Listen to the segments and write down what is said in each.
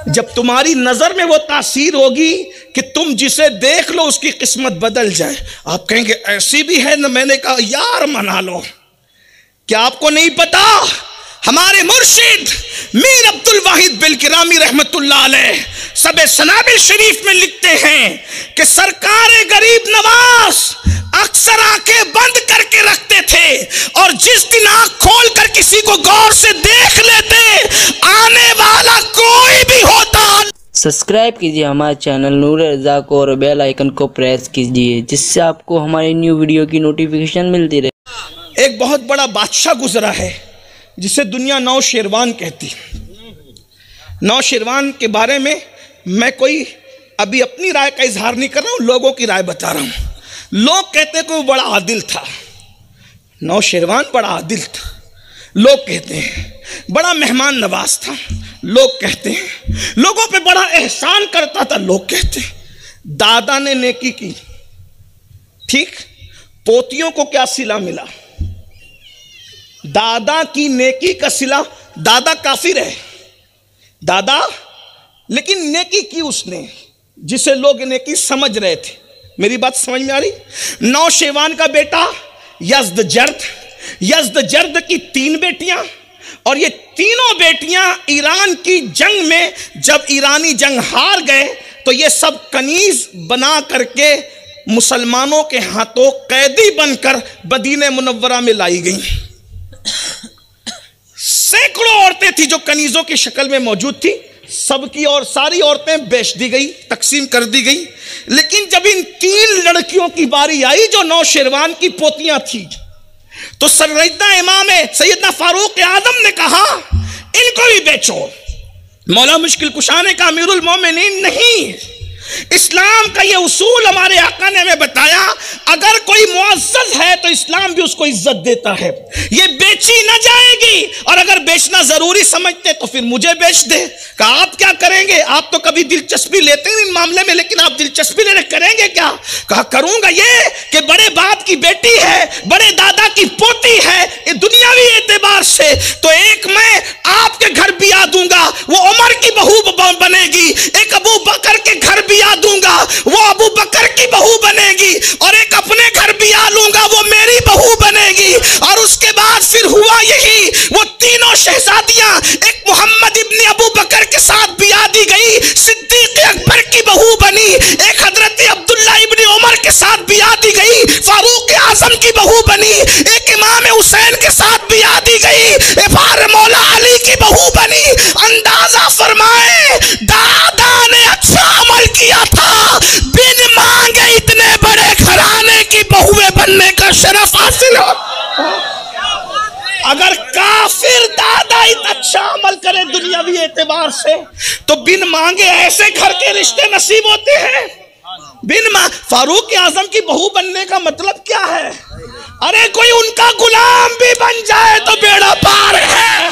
जब तुम्हारी नजर में वो तासीर होगी कि तुम जिसे देख लो उसकी किस्मत बदल जाए। आप कहेंगे ऐसी भी है ना। मैंने कहा यार मना लो। क्या आपको नहीं पता हमारे मुर्शिद मीर अब्दुल वाहिद बिलकिरामी रहमतुल्लाह अलैह सबे सनाबिल शरीफ में लिखते हैं कि सरकार गरीब नवाज अक्सर आंखें बंद करके रखते थे और जिस दिन आंख खोल कर किसी को गौर से देख लेते आने वाला कोई भी होता। सब्सक्राइब कीजिए हमारे चैनल नूर रज़ा को और बेल आइकन को प्रेस कीजिए जिससे आपको हमारी न्यू वीडियो की नोटिफिकेशन मिलती रहे। एक बहुत बड़ा बादशाह गुजरा है जिसे दुनिया नौशेरवान कहती। नौशेरवान के बारे में मैं कोई अभी अपनी राय का इजहार नहीं कर रहा हूँ, लोगों की राय बता रहा हूँ। लोग कहते हैं कि वो बड़ा आदिल था। नौशेरवान बड़ा आदिल था, लोग कहते हैं। बड़ा मेहमान नवाज था, लोग कहते हैं। लोगों पे बड़ा एहसान करता था, लोग कहते हैं। दादा ने नेकी की, ठीक। पोतियों को क्या सिला मिला? दादा की नेकी का सिला। दादा काफिर है दादा, लेकिन नेकी की उसने जिसे लोग नेकी समझ रहे थे। मेरी बात समझ में आ रही? नौशेवान का बेटा यज़्दजर्द की 3 बेटियां, और ये तीनों बेटियां ईरान की जंग में जब ईरानी जंग हार गए तो ये सब कनीज बना करके मुसलमानों के हाथों कैदी बनकर मदीने मुनव्वरा में लाई गई। सैकड़ों औरतें थी जो कनीजों की शक्ल में मौजूद थी। सबकी और सारी औरतें बेच दी गई, तकसीम कर दी गई। लेकिन जब इन 3 लड़कियों की बारी आई जो नौशेरवान की पोतियां थी, तो सैयदना फारूक आजम ने कहा इनको भी बेचो। मौला मुश्किल कुशा ने कहा अमीरुल मोमिनीन नहीं, इस्लाम का ये उसूल हमारे आका ने हमें बताया, अगर कोई मुअज़्ज़ज़ है तो इस्लाम भी उसको इज्जत देता है। ये बेची ना जाएगी, और अगर बेचना जरूरी समझते तो फिर मुझे बेच दे। कहा आप क्या करेंगे? आप तो कभी दिलचस्पी लेते हैं इन मामले में, लेकिन आप दिलचस्पी लेने करेंगे क्या? कहा करूंगा ये कि बड़े बाप की बेटी है, बड़े दादा की पोती है, ये दुनियावी एतबार से तो एक मैं आपके घर बिया दूंगा, वो उमर की बहू बनेगी। एक अबू बकर के घर बिया दूंगा, वो अबू बकर की बहू बनेगी। और एक अपने घर बिया लूंगा, वो मेरी बहू बनेगी। और उसके बाद फिर हुआ यही, वो तीनों शहजादियां एक मोहम्मद इब्न अबू बकर के साथ बिया दी गई, सिद्दीक अकबर की बहू बनी। एक हजरत अब्दुल्ला इब्न उमर के साथ बिया दी गई, फारूक आजम की बहू बनी। एक इमाम हुसैन के साथ बिया दी गई, फार मौला अली की बहू बनी। अंदाजा फरमाए दादा ने अच्छा अमल किया था, बिन मांगे इतने बड़े घराने की बहुएं बनने का शरफ हासिल हो। अगर काफिर दादा इतना अच्छा अमल करे दुनियावी एतबार से, तो बिन मांगे ऐसे घर के रिश्ते नसीब होते हैं। फारूक आजम की बहू बनने का मतलब क्या है? अरे कोई उनका गुलाम भी बन जाए तो बेड़ा पार है।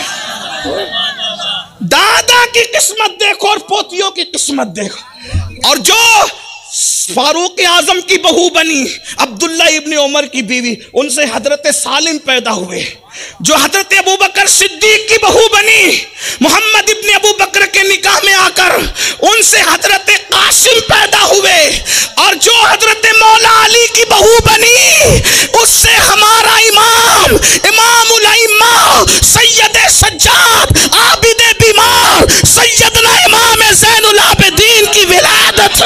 दादा की किस्मत देखो और पोतियों की किस्मत देखो। और जो फारूक आजम की बहू बनी, अब्दुल्ला इब्न उमर की बीवी, उनसे हजरत सालिम पैदा हुए। जो हजरत अबू बकर सिद्दीक की बहू बनी, मोहम्मद इब्न अबू बकर के निकाह में आकर उनसे हजरत कासिम पैदा हुए। और जो हजरत मौला अली की बहू बनी, उससे हमारा इमामुल अइम्मा सैयद सज्जाद आबिद बीमार सैयदना इमाम ज़ैनुल आबिदीन की विलादत।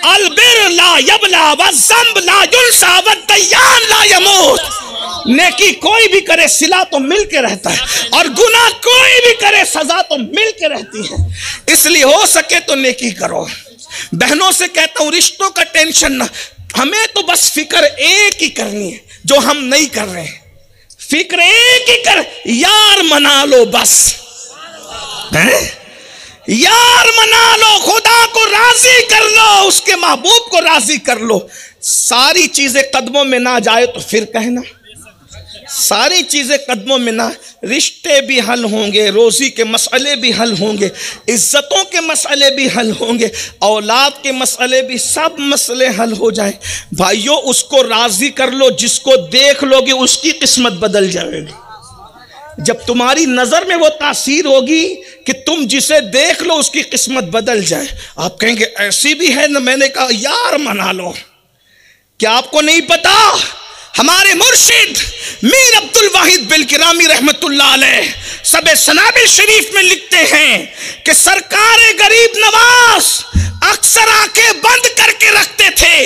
अलबिर ला यबला वज़्ज़ंब ला युनसा वद्दय्यान ला यमूत। नेकी कोई भी करे सिला तो मिल के रहता है, और गुनाह कोई भी करे सजा तो मिल के रहती है। इसलिए हो सके तो नेकी करो। बहनों से कहता हूं रिश्तों का टेंशन ना, हमें तो बस फिक्र एक ही करनी है जो हम नहीं कर रहे हैं। फिक्र एक ही कर, यार मना लो बस, यार मना लो, खुदा को राजी कर लो, उसके महबूब को राजी कर लो। सारी चीजें कदमों में ना जाए तो फिर कहना, सारी चीजें कदमों में ना, रिश्ते भी हल होंगे, रोजी के मसले भी हल होंगे, इज्जतों के मसले भी हल होंगे, औलाद के मसले भी, सब मसले हल हो जाए। भाइयों उसको राजी कर लो, जिसको देख लोगे उसकी किस्मत बदल जाएगी। जब तुम्हारी नजर में वो तासीर होगी कि तुम जिसे देख लो उसकी किस्मत बदल जाए। आप कहेंगे ऐसी भी है ना? मैंने कहा यार मना लो। क्या आपको नहीं पता हमारे मुर्शिद मीर अब्दुल वाहिद बिलकिरामी रहमतुल्लाह अलैह सबे सनाबिल शरीफ में लिखते हैं कि सरकार गरीब नवाज अक्सर आंखें बंद करके रखते थे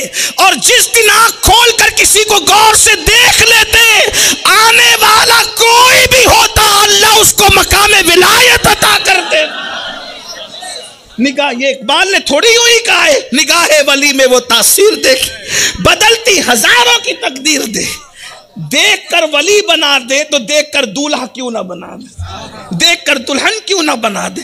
और जिस दिन आंख खोल कर किसी को गौर से देख लेते, आने वाला कोई भी होता अल्लाह उसको मकाम विलायत अता करते। निगाह, ये इकबाल ने थोड़ी हुई कहा है, निगाह वली में वो तासीर देख बदलती हजारों की तकदीर दे। देख कर वली बना दे तो देख कर दूल्हा क्यों ना बना दे, देख कर दुल्हन क्यों ना बना दे।